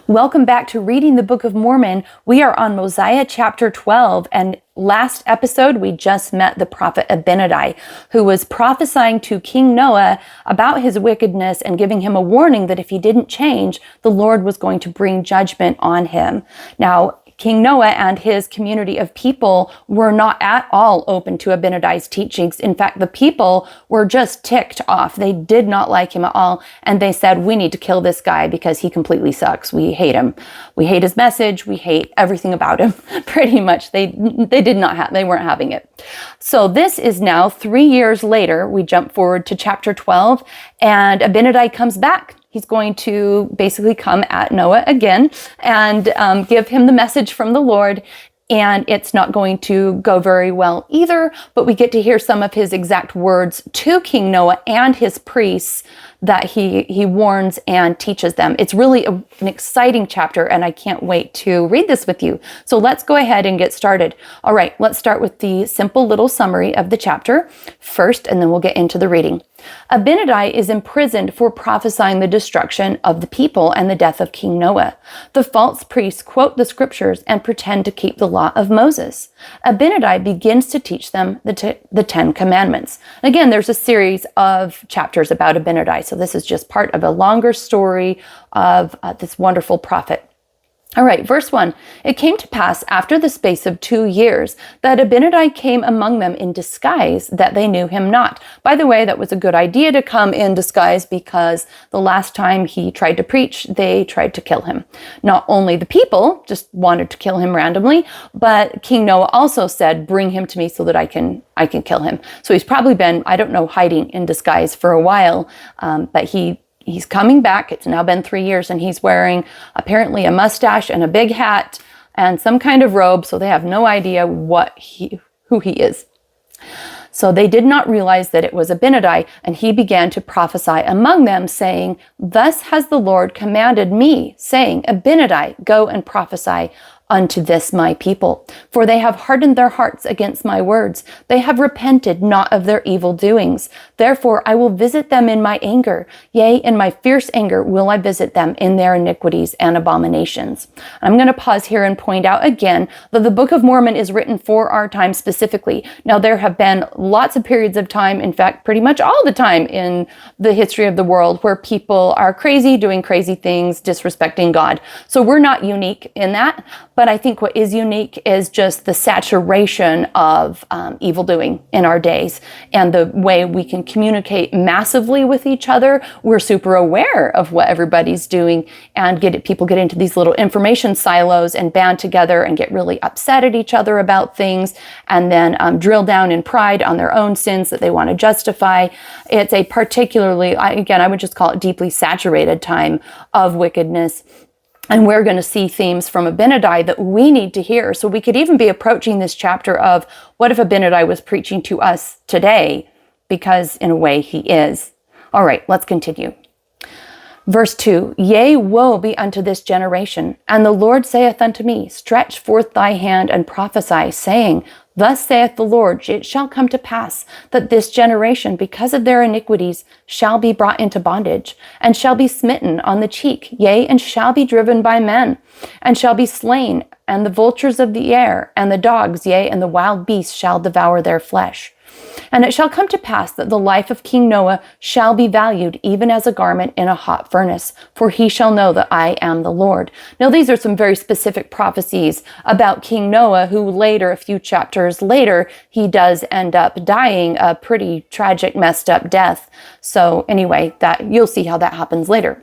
Welcome back to Reading the Book of Mormon. We are on Mosiah Chapter 12, and last episode we just met the prophet Abinadi, who was prophesying to King Noah about his wickedness and giving him a warning that if he didn't change, the Lord was going to bring judgment on him. Now, King Noah and his community of people were not at all open to Abinadi's teachings. In fact, the people were just ticked off. They did not like him at all. And they said, we need to kill this guy because he completely sucks. We hate him. We hate his message. We hate everything about him. Pretty much. They weren't having it. So this is now 3 years later. We jump forward to chapter 12 and Abinadi comes back. He's going to basically come at Noah again and give him the message from the Lord. And it's not going to go very well either, but we get to hear some of his exact words to King Noah and his priests that he warns and teaches them. It's really an exciting chapter, and I can't wait to read this with you. So let's go ahead and get started. All right, let's start with the simple little summary of the chapter first, and then we'll get into the reading. Abinadi is imprisoned for prophesying the destruction of the people and the death of King Noah. The false priests quote the scriptures and pretend to keep the law of Moses. Abinadi begins to teach them the 10 commandments. Again, there's a series of chapters about Abinadi, so this is just part of a longer story of this wonderful prophet. All right, verse 1. It came to pass after the space of 2 years that Abinadi came among them in disguise, that they knew him not. By the way, that was a good idea to come in disguise because the last time he tried to preach, they tried to kill him. Not only the people just wanted to kill him randomly, but King Noah also said, bring him to me so that I can kill him. So he's probably been, I don't know, hiding in disguise for a while, but he's coming back. It's now been 3 years, and he's wearing apparently a mustache and a big hat and some kind of robe, so they have no idea who he is. So they did not realize that it was Abinadi, and he began to prophesy among them, saying, thus has the Lord commanded me, saying, Abinadi, go and prophesy unto this my people. For they have hardened their hearts against my words. They have repented not of their evil doings. Therefore I will visit them in my anger. Yea, in my fierce anger will I visit them in their iniquities and abominations. I'm going to pause here and point out again that the Book of Mormon is written for our time specifically. Now, there have been lots of periods of time, in fact, pretty much all the time in the history of the world, where people are crazy, doing crazy things, disrespecting God. So we're not unique in that. But I think what is unique is just the saturation of evil doing in our days and the way we can communicate massively with each other. We're super aware of what everybody's doing and people get into these little information silos and band together and get really upset at each other about things and then drill down in pride on their own sins that they want to justify. It's a particularly, I would just call it deeply saturated time of wickedness. And we're going to see themes from Abinadi that we need to hear. So we could even be approaching this chapter of, what if Abinadi was preaching to us today? Because in a way he is. All right, let's continue. Verse 2, yea, woe be unto this generation. And the Lord saith unto me, stretch forth thy hand and prophesy, saying, thus saith the Lord, it shall come to pass that this generation, because of their iniquities, shall be brought into bondage, and shall be smitten on the cheek, yea, and shall be driven by men, and shall be slain, and the vultures of the air, and the dogs, yea, and the wild beasts shall devour their flesh. And it shall come to pass that the life of King Noah shall be valued even as a garment in a hot furnace, for he shall know that I am the Lord. Now, these are some very specific prophecies about King Noah, who later, a few chapters later, he does end up dying a pretty tragic, messed up death. So anyway, you'll see how that happens later.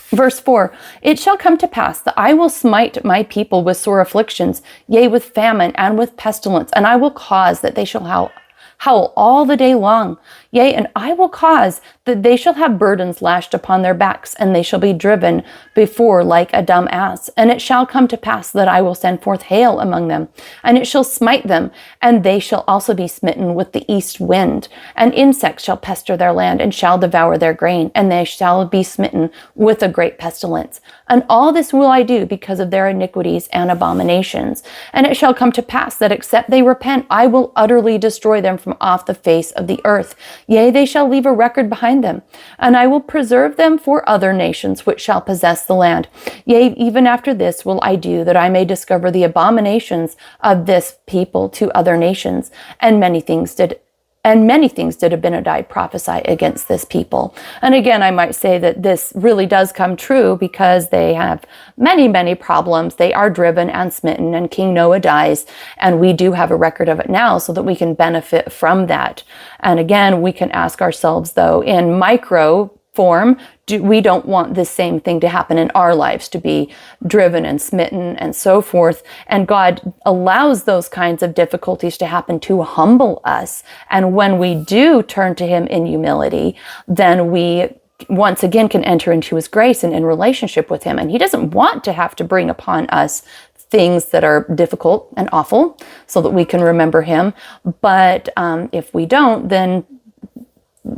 Verse 4, it shall come to pass that I will smite my people with sore afflictions, yea, with famine and with pestilence, and I will cause that they shall howl all the day long. Yea, and I will cause that they shall have burdens lashed upon their backs, and they shall be driven before like a dumb ass. And it shall come to pass that I will send forth hail among them, and it shall smite them, and they shall also be smitten with the east wind. And insects shall pester their land, and shall devour their grain, and they shall be smitten with a great pestilence. And all this will I do because of their iniquities and abominations. And it shall come to pass that except they repent, I will utterly destroy them from off the face of the earth. Yea, they shall leave a record behind them, and I will preserve them for other nations which shall possess the land. Yea, even after this will I do, that I may discover the abominations of this people to other nations. And many things did Abinadi prophesy against this people. And again, I might say that this really does come true because they have many, many problems. They are driven and smitten, and King Noah dies. And we do have a record of it now so that we can benefit from that. And again, we can ask ourselves, though, in micro form, we don't want this same thing to happen in our lives, to be driven and smitten and so forth. And God allows those kinds of difficulties to happen to humble us. And when we do turn to him in humility, then we once again can enter into his grace and in relationship with him. And he doesn't want to have to bring upon us things that are difficult and awful so that we can remember him. But if we don't, then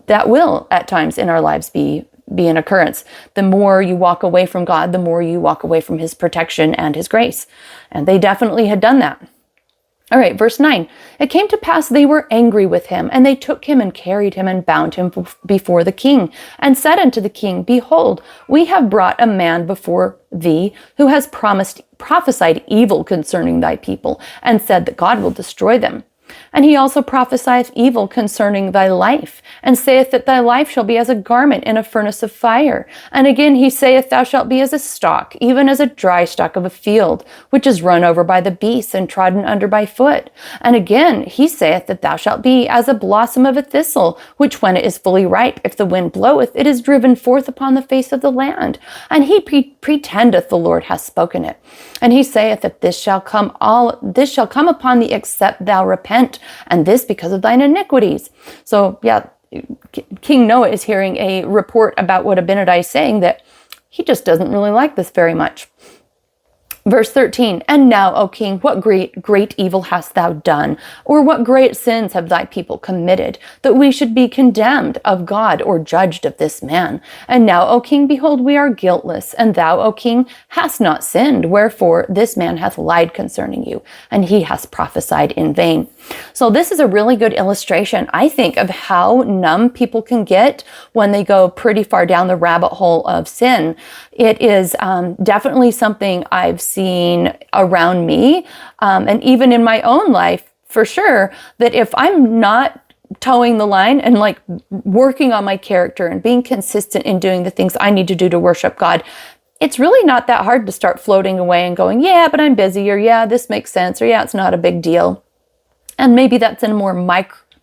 that will at times in our lives be an occurrence. The more you walk away from God, the more you walk away from his protection and his grace. And they definitely had done that. All right, verse 9. It came to pass they were angry with him, and they took him and carried him and bound him before the king, and said unto the king, Behold, we have brought a man before thee who has prophesied evil concerning thy people, and said that God will destroy them. And he also prophesieth evil concerning thy life, and saith that thy life shall be as a garment in a furnace of fire. And again he saith, Thou shalt be as a stalk, even as a dry stalk of a field, which is run over by the beasts and trodden under by foot. And again he saith that thou shalt be as a blossom of a thistle, which when it is fully ripe, if the wind bloweth, it is driven forth upon the face of the land. And he pretendeth the Lord hath spoken it. And he saith that this shall come upon thee, except thou repent, and this because of thine iniquities. So yeah, King Noah is hearing a report about what Abinadi is saying, that he just doesn't really like this very much. Verse 13, And now, O king, what great evil hast thou done? Or what great sins have thy people committed, that we should be condemned of God or judged of this man? And now, O king, behold, we are guiltless, and thou, O king, hast not sinned. Wherefore this man hath lied concerning you, and he hath prophesied in vain. So this is a really good illustration, I think, of how numb people can get when they go pretty far down the rabbit hole of sin. It is definitely something I've seen around me, and even in my own life, for sure, that if I'm not towing the line and like working on my character and being consistent in doing the things I need to do to worship God, it's really not that hard to start floating away and going, yeah, but I'm busy, or yeah, this makes sense, or yeah, it's not a big deal. And maybe that's in a more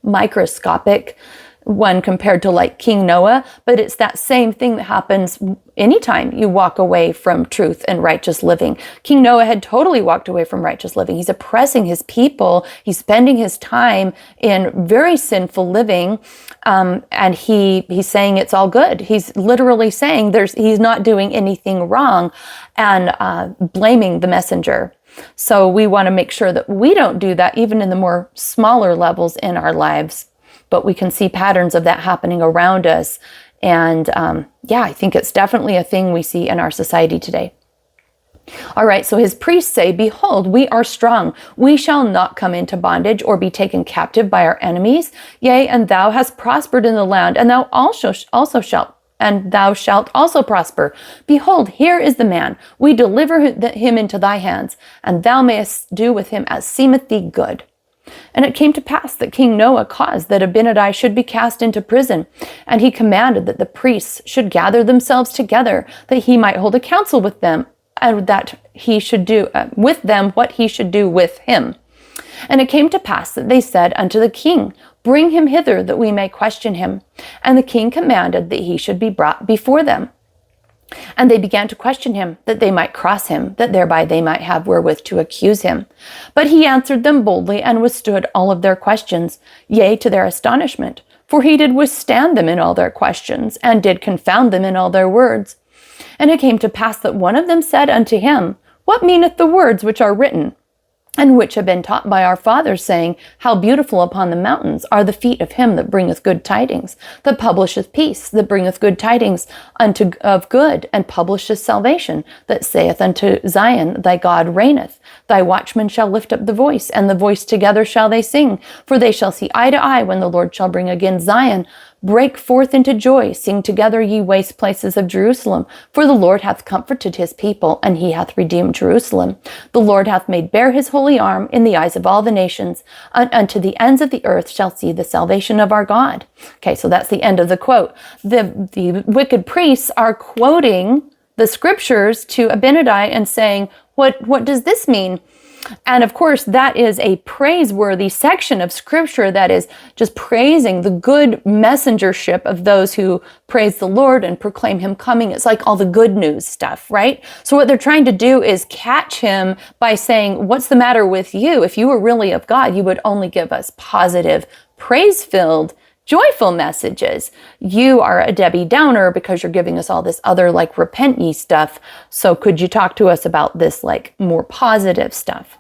microscopic one compared to like King Noah, but it's that same thing that happens anytime you walk away from truth and righteous living. King Noah had totally walked away from righteous living. He's oppressing his people. He's spending his time in very sinful living, and he's saying it's all good. He's literally saying he's not doing anything wrong, and blaming the messenger. So we want to make sure that we don't do that, even in the more smaller levels in our lives. But we can see patterns of that happening around us. And I think it's definitely a thing we see in our society today. All right, so his priests say, Behold, we are strong. We shall not come into bondage or be taken captive by our enemies. Yea, and thou hast prospered in the land, and thou also shalt. And thou shalt also prosper. Behold, here is the man. We deliver him into thy hands, and thou mayest do with him as seemeth thee good. And it came to pass that King Noah caused that Abinadi should be cast into prison, and he commanded that the priests should gather themselves together, that he might hold a council with them, and that he should do with them what he should do with him. And it came to pass that they said unto the king, Bring him hither, that we may question him. And the king commanded that he should be brought before them. And they began to question him, that they might cross him, that thereby they might have wherewith to accuse him. But he answered them boldly, and withstood all of their questions, yea, to their astonishment. For he did withstand them in all their questions, and did confound them in all their words. And it came to pass that one of them said unto him, What meaneth the words which are written? and which have been taught by our fathers, saying, how beautiful upon the mountains are the feet of him that bringeth good tidings, that publisheth peace, that bringeth good tidings of good, and publisheth salvation, that saith unto Zion, thy God reigneth. Thy watchmen shall lift up the voice, and the voice together shall they sing, for they shall see eye to eye when the Lord shall bring again Zion. Break forth into joy, sing together, ye waste places of Jerusalem. For the Lord hath comforted his people, and he hath redeemed Jerusalem. The Lord hath made bare his holy arm in the eyes of all the nations, and unto the ends of the earth shall see the salvation of our God. Okay, so that's the end of the quote. The wicked priests are quoting the scriptures to Abinadi and saying, what does this mean? And of course, that is a praiseworthy section of scripture that is just praising the good messengership of those who praise the Lord and proclaim him coming. It's like all the good news stuff, right? So what they're trying to do is catch him by saying, what's the matter with you? If you were really of God, you would only give us positive, praise-filled, joyful messages. You are a Debbie Downer because you're giving us all this other like repent ye stuff. So could you talk to us about this like more positive stuff?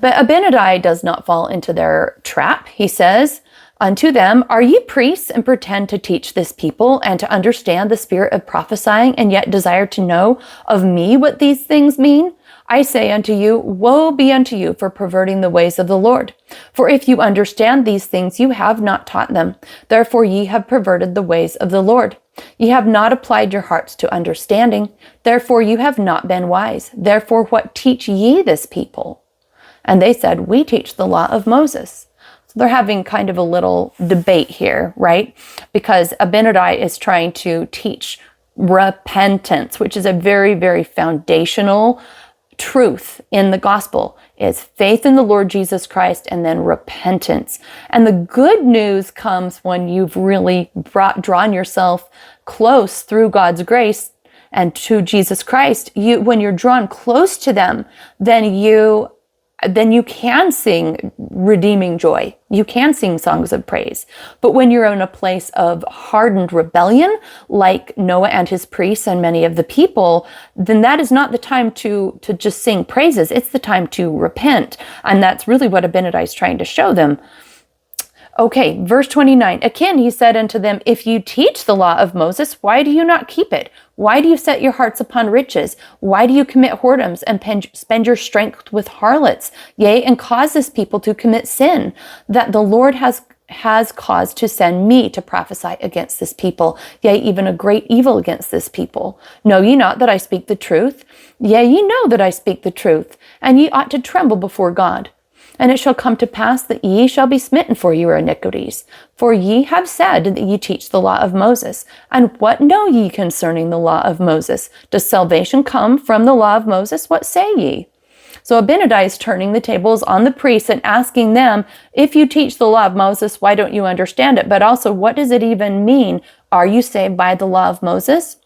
But Abinadi does not fall into their trap. He says unto them, are ye priests and pretend to teach this people and to understand the spirit of prophesying and yet desire to know of me what these things mean? I say unto you, woe be unto you for perverting the ways of the Lord. For if you understand these things, you have not taught them. Therefore ye have perverted the ways of the Lord. Ye have not applied your hearts to understanding. Therefore you have not been wise. Therefore what teach ye this people? And they said, we teach the law of Moses. So they're having kind of a little debate here, right? Because Abinadi is trying to teach repentance, which is a very, very foundational truth in the gospel, is faith in the Lord Jesus Christ and then repentance. And the good news comes when you've really drawn yourself close through God's grace and to Jesus Christ. When you're drawn close to them, then you can sing redeeming joy. You can sing songs of praise. But when you're in a place of hardened rebellion, like Noah and his priests and many of the people, then that is not the time to just sing praises. It's the time to repent. And that's really what Abinadi is trying to show them. Okay, verse 29. Again, he said unto them, if you teach the law of Moses, why do you not keep it? Why do you set your hearts upon riches? Why do you commit whoredoms and spend your strength with harlots? Yea, and cause this people to commit sin, that the Lord has caused to send me to prophesy against this people, yea, even a great evil against this people. Know ye not that I speak the truth? Yea, ye know that I speak the truth, and ye ought to tremble before God. And it shall come to pass that ye shall be smitten for your iniquities. For ye have said that ye teach the law of Moses. And what know ye concerning the law of Moses? Does salvation come from the law of Moses? What say ye? So Abinadi is turning the tables on the priests and asking them, if you teach the law of Moses, why don't you understand it? But also, what does it even mean? Are you saved by the law of Moses?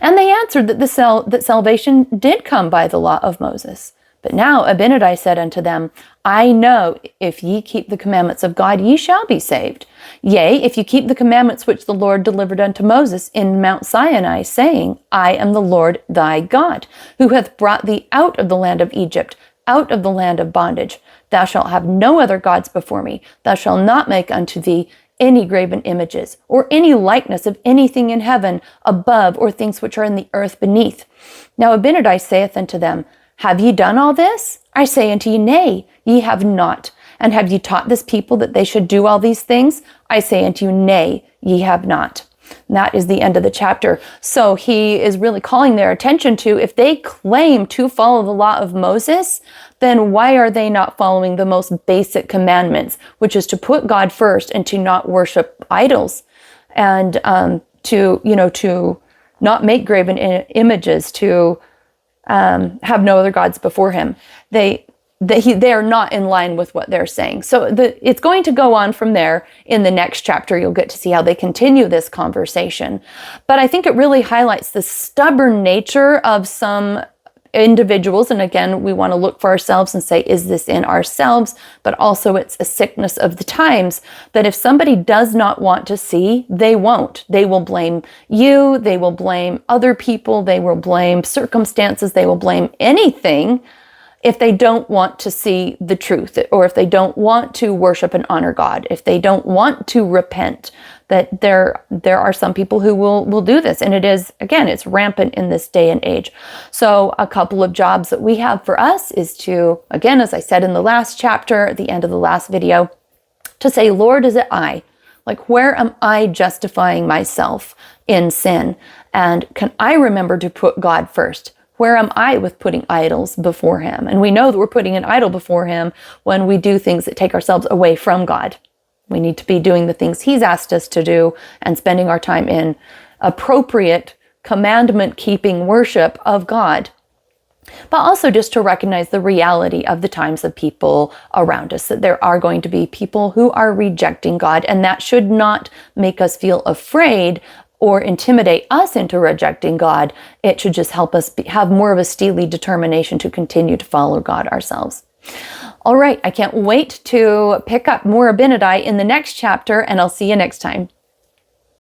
And they answered that salvation did come by the law of Moses. But now Abinadi said unto them, I know if ye keep the commandments of God, ye shall be saved. Yea, if you keep the commandments which the Lord delivered unto Moses in Mount Sinai, saying, I am the Lord thy God, who hath brought thee out of the land of Egypt, out of the land of bondage. Thou shalt have no other gods before me. Thou shalt not make unto thee any graven images, or any likeness of anything in heaven above, or things which are in the earth beneath. Now Abinadi saith unto them, have ye done all this? I say unto you, nay, ye have not. And have ye taught this people that they should do all these things? I say unto you, nay, ye have not. And that is the end of the chapter. So he is really calling their attention to, if they claim to follow the law of Moses, then why are they not following the most basic commandments, which is to put God first and to not worship idols, and to not make graven images, to have no other gods before him. They are not in line with what they're saying. So it's going to go on from there. In the next chapter, you'll get to see how they continue this conversation. But I think it really highlights the stubborn nature of some individuals. And again, we want to look for ourselves and say, is this in ourselves? But also it's a sickness of the times that if somebody does not want to see, they won't. They will blame you. They will blame other people. They will blame circumstances. They will blame anything if they don't want to see the truth, or if they don't want to worship and honor God, if they don't want to repent, that there are some people who will do this. And it is, again, it's rampant in this day and age. So a couple of jobs that we have for us is to, again, as I said in the last chapter, at the end of the last video, to say, Lord, is it I? Like, where am I justifying myself in sin? And can I remember to put God first? Where am I with putting idols before him? And we know that we're putting an idol before him when we do things that take ourselves away from God. We need to be doing the things he's asked us to do and spending our time in appropriate commandment-keeping worship of God. But also just to recognize the reality of the times of people around us, that there are going to be people who are rejecting God, and that should not make us feel afraid or intimidate us into rejecting God. It should just help us have more of a steely determination to continue to follow God ourselves. All right, I can't wait to pick up more Abinadi in the next chapter, and I'll see you next time.